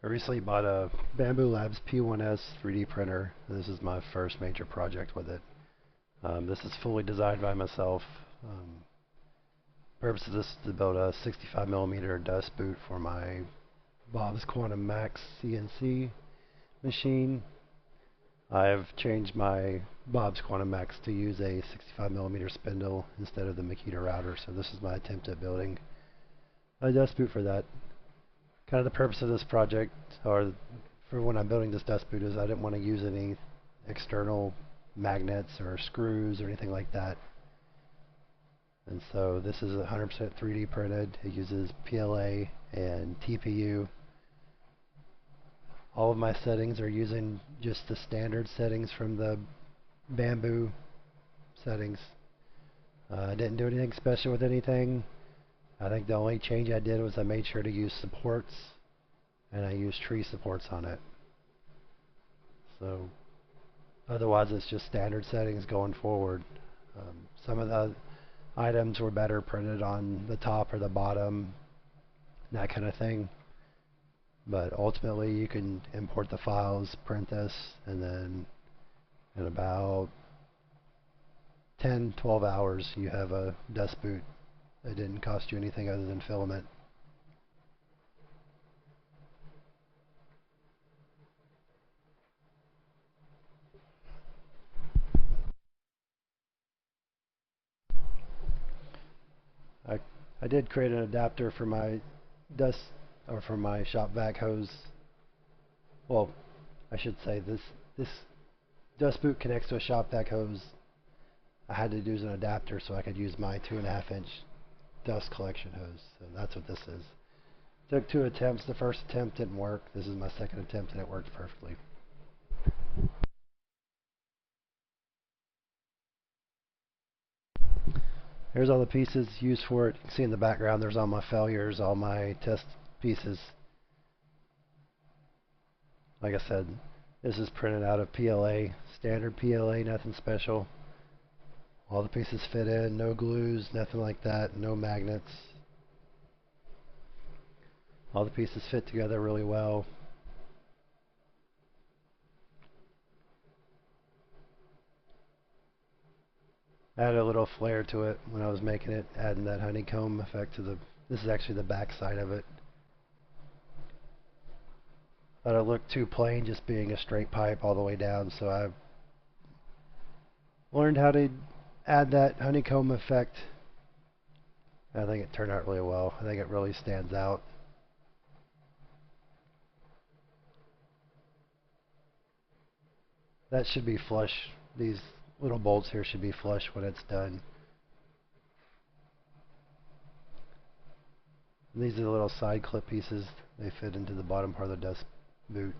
I recently bought a Bambu Labs P1S 3D printer. This is my first major project with it. This is fully designed by myself. Purpose of this is to build a 65mm dust boot for my Bob's Quantum Max CNC machine. I've changed my Bob's Quantum Max to use a 65mm spindle instead of the Makita router, so this is my attempt at building a dust boot for that. Kind of the purpose of this project, or for when I'm building this dust boot, is I didn't want to use any external magnets or screws or anything like that. And so this is 100% 3D printed. It uses PLA and TPU. All of my settings are using just the standard settings from the Bambu settings. I didn't do anything special with anything. I think the only change I did was I made sure to use supports, and I used tree supports on it. So otherwise it's just standard settings going forward. Some of the items were better printed on the top or the bottom, that kind of thing. But ultimately you can import the files, print this, and then in about 10-12 hours you have a dust boot. It didn't cost you anything other than filament. I did create an adapter for my dust, or for my shop vac hose. Well, I should say this dust boot connects to a shop vac hose. I had to use an adapter so I could use my 2.5-inch dust collection hose. So that's what this is. Took 2 attempts. The first attempt didn't work. This is my second attempt and it worked perfectly. Here's all the pieces used for it. You can see in the background there's all my failures, all my test pieces. Like I said, this is printed out of PLA, standard PLA, nothing special. All the pieces fit in, no glues, nothing like that, no magnets. All the pieces fit together really well. Added a little flair to it when I was making it, adding that honeycomb effect to the, this is actually the back side of it. Thought it looked too plain just being a straight pipe all the way down, so I learned how to add that honeycomb effect. I think it turned out really well. I think it really stands out. That should be flush. These little bolts here should be flush when it's done. And these are the little side clip pieces. They fit into the bottom part of the dust boot.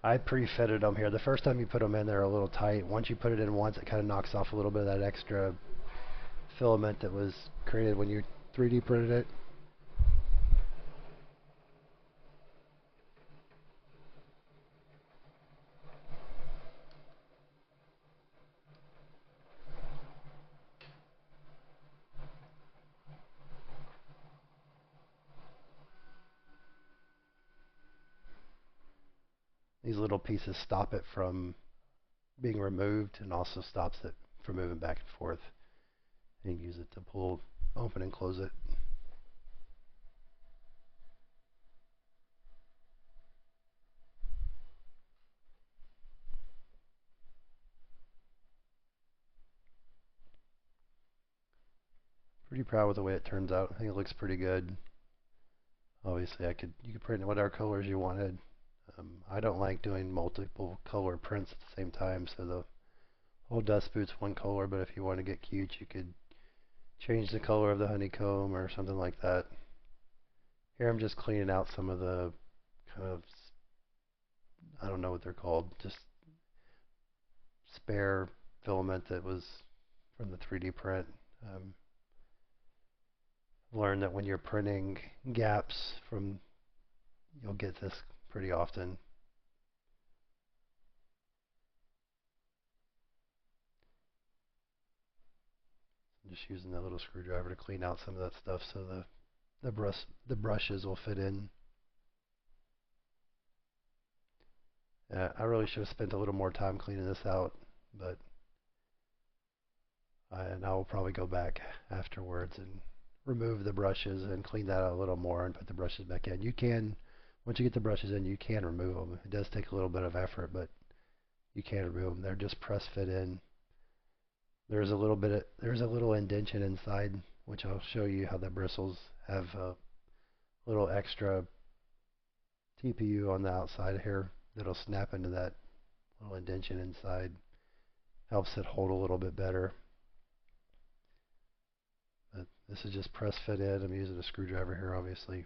I pre-fitted them here. The first time you put them in, they're a little tight. Once you put it in once, it kind of knocks off a little bit of that extra filament that was created when you 3D printed it. These little pieces stop it from being removed and also stops it from moving back and forth. And you can use it to pull, open and close it. Pretty proud with the way it turns out. I think it looks pretty good. Obviously, you could print it whatever colors you wanted. I don't like doing multiple color prints at the same time, so the whole dust boot's one color, but if you want to get cute, you could change the color of the honeycomb or something like that. Here I'm just cleaning out some of the kind of, I don't know what they're called, just spare filament that was from the 3D print. Learned that when you're printing gaps from, you'll get this pretty often. I'm just using that little screwdriver to clean out some of that stuff so the the brushes will fit in. I really should have spent a little more time cleaning this out, but and I will probably go back afterwards and remove the brushes and clean that out a little more and put the brushes back in. You can, once you get the brushes in, you can remove them. It does take a little bit of effort, but you can remove them. They're just press fit in. There's a little indentation inside, which I'll show you how the bristles have a little extra TPU on the outside here that'll snap into that little indentation inside. Helps it hold a little bit better. But this is just press fit in. I'm using a screwdriver here, obviously.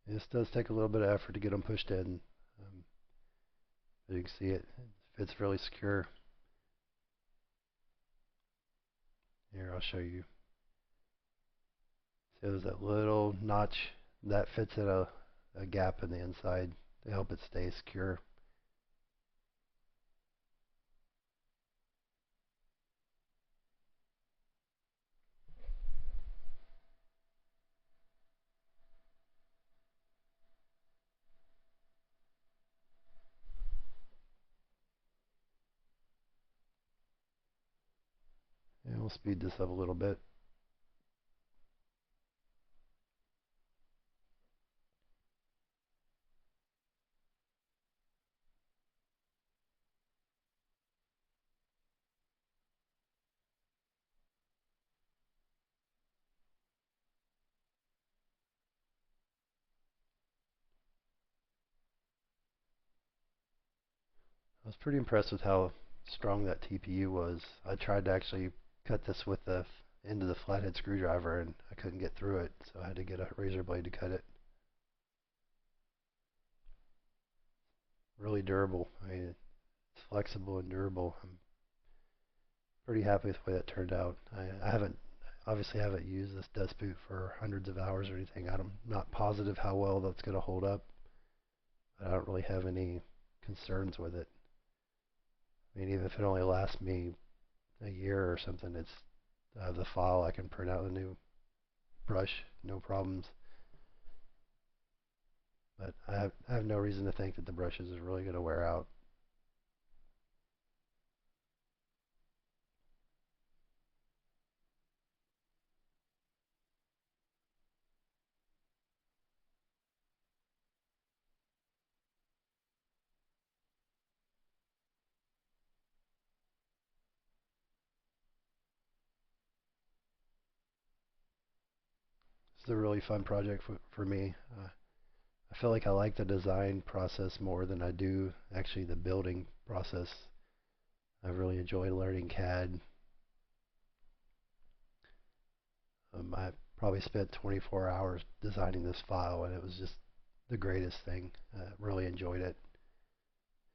This does take a little bit of effort to get them pushed in. As you can see, it fits really secure. Here, I'll show you. See, there's that little notch that fits in a gap in the inside to help it stay secure. And we'll speed this up a little bit. I was pretty impressed with how strong that TPU was. I tried to actually cut this with the end of the flathead screwdriver and I couldn't get through it, so I had to get a razor blade to cut it. Really durable. I mean, it's flexible and durable. I'm pretty happy with the way that turned out. I obviously haven't used this dust boot for hundreds of hours or anything. I'm not positive how well that's going to hold up, but I don't really have any concerns with it. I mean, even if it only lasts me a year or something, it's the file. I can print out a new brush, no problems. But I have no reason to think that the brushes is really going to wear out. This is a really fun project for me. I feel like I like the design process more than I do actually the building process. I really enjoy learning CAD. I probably spent 24 hours designing this file and it was just the greatest thing. Really enjoyed it.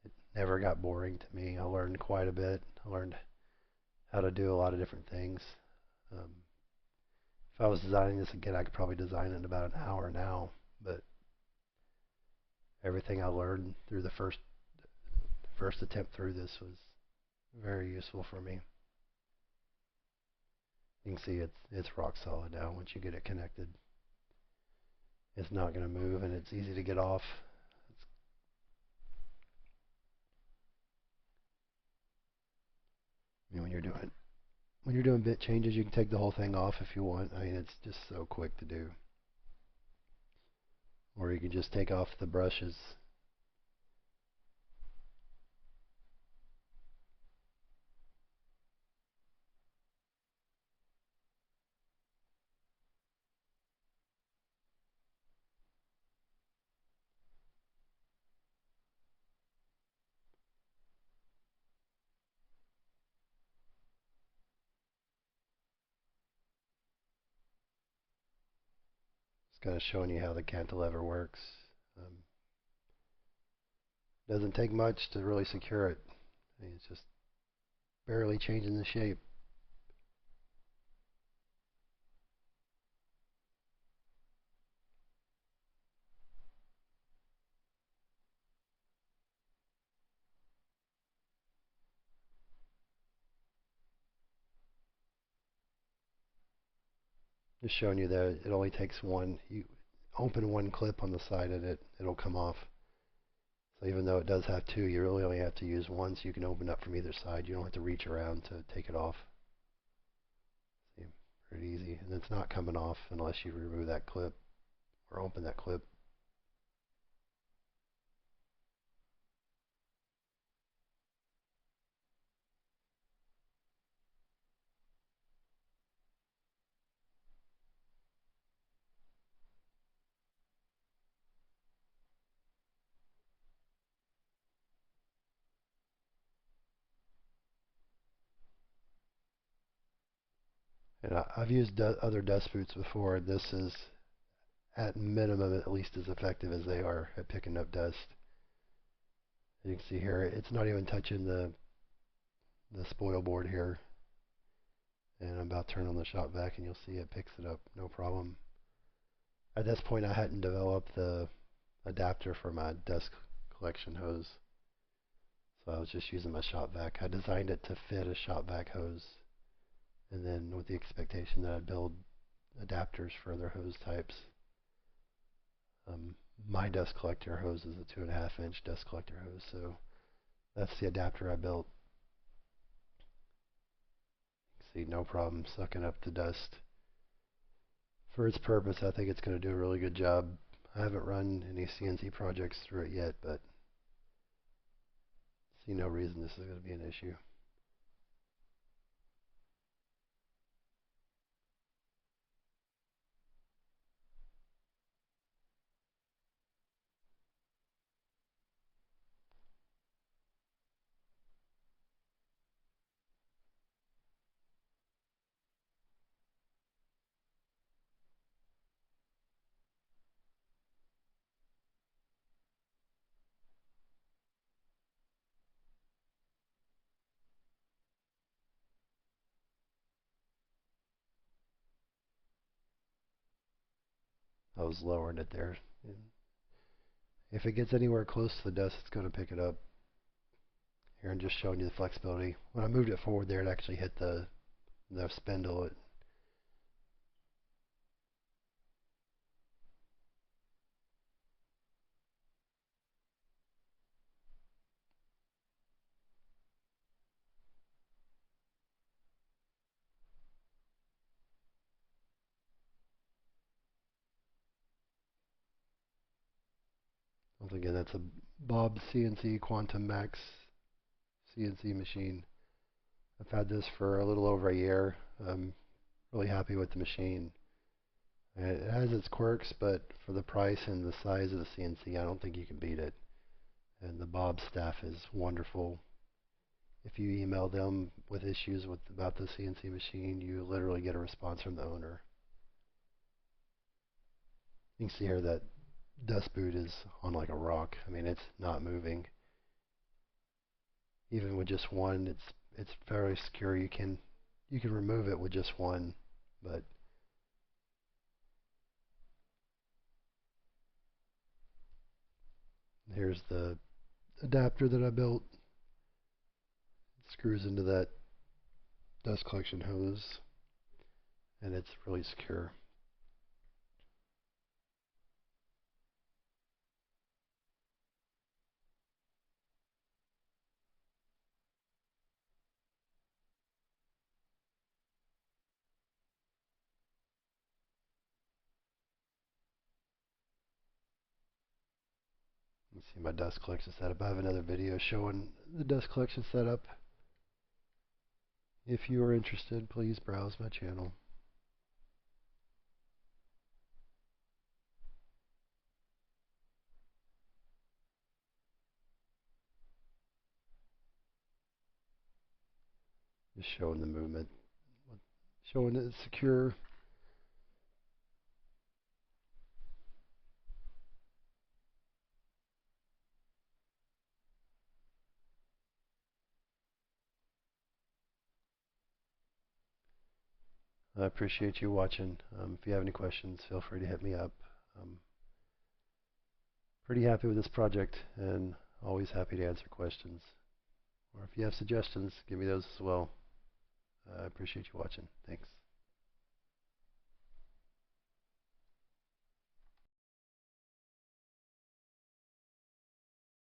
It never got boring to me. I learned quite a bit. I learned how to do a lot of different things. If I was designing this again, I could probably design it in about an hour now, but everything I learned through the first attempt through this was very useful for me. You can see it's rock solid now once you get it connected. It's not going to move and it's easy to get off. I mean, when you're doing bit changes, you can take the whole thing off if you want. I mean, it's just so quick to do. Or you can just take off the brushes. It's kind of showing you how the cantilever works. Doesn't take much to really secure it. I mean, it's just barely changing the shape. Just showing you that it only takes one. You open one clip on the side and it'll come off. So even though it does have two, you really only have to use one, so you can open up from either side. You don't have to reach around to take it off. See, pretty easy. And it's not coming off unless you remove that clip or open that clip. And I've used other dust boots before. This is at minimum at least as effective as they are at picking up dust. You can see here, it's not even touching the spoil board here. And I'm about to turn on the shop vac and you'll see it picks it up, no problem. At this point I hadn't developed the adapter for my dust collection hose. So I was just using my shop vac. I designed it to fit a shop vac hose. And then with the expectation that I'd build adapters for other hose types. My dust collector hose is a 2.5 inch dust collector hose, so that's the adapter I built. You can see no problem sucking up the dust. For its purpose, I think it's going to do a really good job. I haven't run any CNC projects through it yet, but see no reason this is going to be an issue. I was lowering it there. If it gets anywhere close to the dust, it's going to pick it up. Here I'm just showing you the flexibility. When I moved it forward there, it actually hit the spindle. Once again, that's a BobsCNC Quantum Max CNC machine. I've had this for a little over a year. I'm really happy with the machine. It has its quirks, but for the price and the size of the CNC, I don't think you can beat it. And the Bob staff is wonderful. If you email them with issues about the CNC machine, you literally get a response from the owner. You can see here that dust boot is on like a rock. I mean, it's not moving. Even with just one, it's very secure. You can remove it with just one, but here's the adapter that I built. It screws into that dust collection hose, and it's really secure. You can see my dust collection setup. I have another video showing the dust collection setup. If you are interested, please browse my channel. Just showing the movement, showing that it's secure. I appreciate you watching. If you have any questions, feel free to hit me up. I'm pretty happy with this project and always happy to answer questions. Or if you have suggestions, give me those as well. I appreciate you watching. Thanks.